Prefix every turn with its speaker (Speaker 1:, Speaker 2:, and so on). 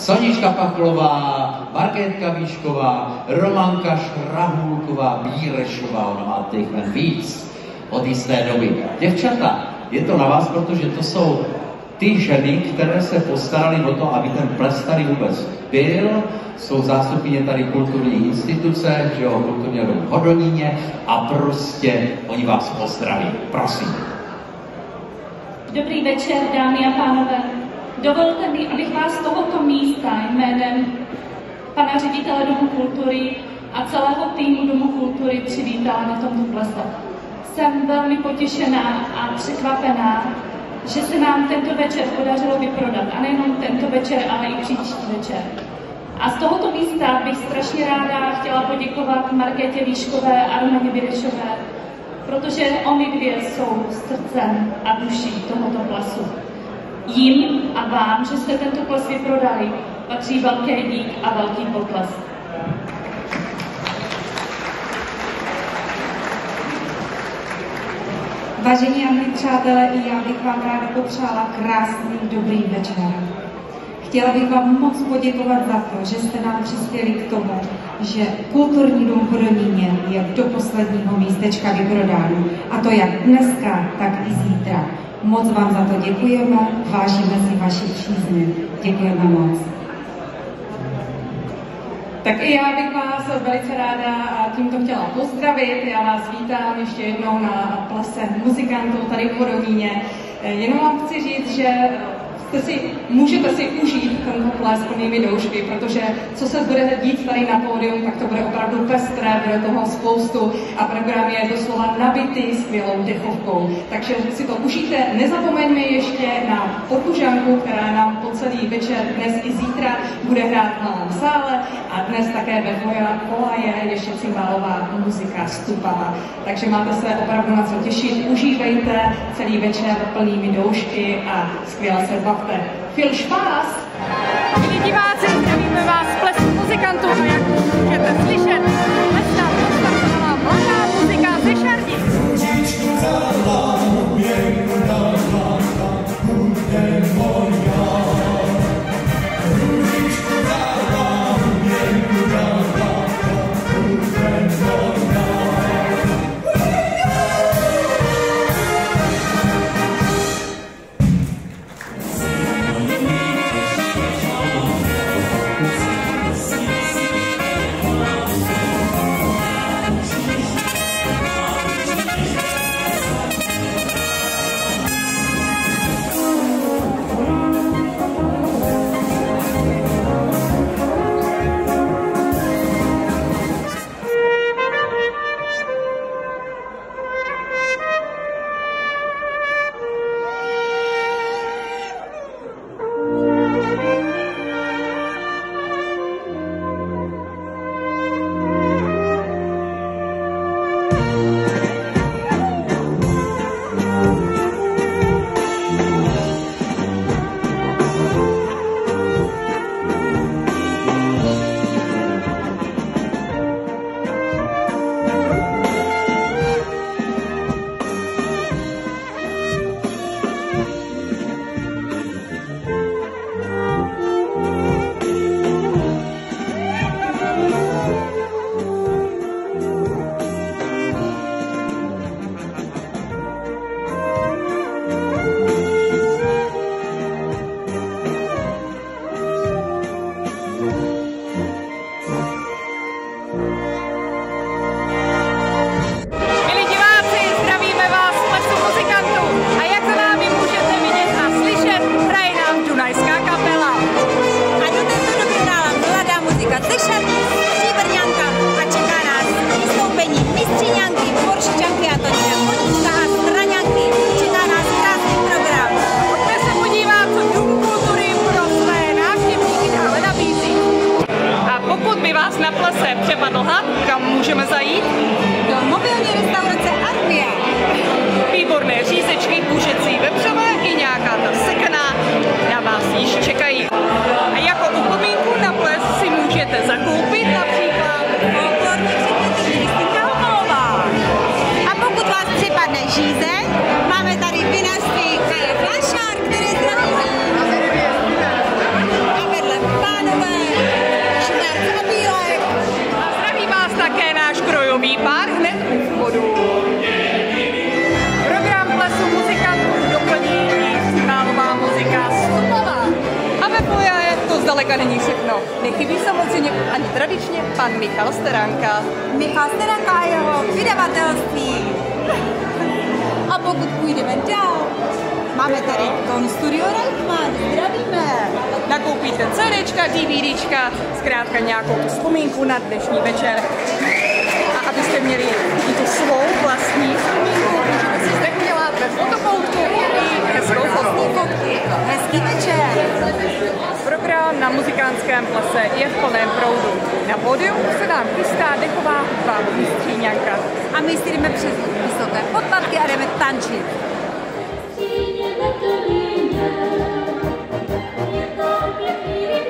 Speaker 1: Sonička Pachlová, Markétka Výšková, Romanka Šrahulková, Bírešová, ona má těch jmen víc od jisté doby. Děvčata, je to na vás, protože to jsou ty ženy, které se postarali o to, aby ten ples tady vůbec byl. Jsou zástupkyně tady kulturní instituce, že jo, kulturního domu v Hodoníně a prostě oni vás pozdraví. Prosím.
Speaker 2: Dobrý večer, dámy a pánové. Dovolte mi, abych vás z tohoto místa jménem pana ředitele Domu kultury a celého týmu Domu kultury přivítala na tomto plese. Jsem velmi potěšená a překvapená, že se nám tento večer podařilo vyprodat. A nejenom tento večer, ale i příští večer. A z tohoto místa bych strašně ráda chtěla poděkovat Markétě Výškové a Romaně Bírešové, protože oni dvě jsou srdcem a duší tohoto plesu. Jim a vám, že jste tento ples vyprodali, patří velký dík a velký potlesk.
Speaker 3: Vážení a milí přátelé, i já bych vám ráda popřála krásný dobrý večer. Chtěla bych vám moc poděkovat za to, že jste nám přispěli k tomu, že kulturní dům v Hodoníně je do posledního místečka vyprodán. A to jak dneska, tak i zítra. Moc vám za to děkujeme, vážíme si vaši přízně. Děkujeme moc.
Speaker 4: Tak i já bych vás velice ráda tímto chtěla pozdravit. Já vás vítám ještě jednou na plese muzikantů tady v Hodoníně. Jenom vám chci říct, že můžete si užít tento ples plnými doušky, protože co se bude dít tady na pódium, tak to bude opravdu pestré, bude toho spoustu a program je doslova nabitý skvělou dechovkou. Takže si to užijte. Nezapomeňme ještě na Podlužanku, která nám po celý večer dnes i zítra bude hrát v malém sále a dnes také ve foyer ještě cymbálová muzika Stupava. Takže máte se opravdu na co těšit. Užívejte celý večer plnými doušky a skvěle se bavte. Viel Spaß!
Speaker 5: Milí diváci, zdravíme vás z plesu muzikantů, a jak můžete slyšet, dneska představila mladá muzika ze Šardic.
Speaker 6: můžeme zajít?
Speaker 3: Do mobilní restaurace Armia.
Speaker 6: Výborné řízečky, kuřecí, vepřové i nějaká ta sekaná na vás již čekají. A jako upomínku na ples si můžete zakoupit například
Speaker 3: folklorní předměty Kristýnka Homolová. A pokud vás připadne žízeň, máme tady vinařství Kaje Flašár, který zdravíme. A vedle
Speaker 6: zdaleka není všechno. Nechybí samozřejmě ani tradičně pan Michal Steranka.
Speaker 7: Michal Steranka a jeho vydavatelství. A pokud půjdeme dál, máme tady Ton Studio Reichmann, zdravíme.
Speaker 6: Nakoupíte CDčka, DVDčka, zkrátka nějakou vzpomínku na dnešní večer. A abyste měli i tu svou vlastní vzpomínku, můžete si zde udělat ve fotopoutku i hezkou fotku.
Speaker 7: Hezký večer.
Speaker 6: Program na Muzikánském plese je v plném proudu. Na pódiu se nám chystá dechová hudba Stříňanka.
Speaker 7: A my si jdeme přes vysoké podpatky a jdeme tančit.
Speaker 8: Je to pěkný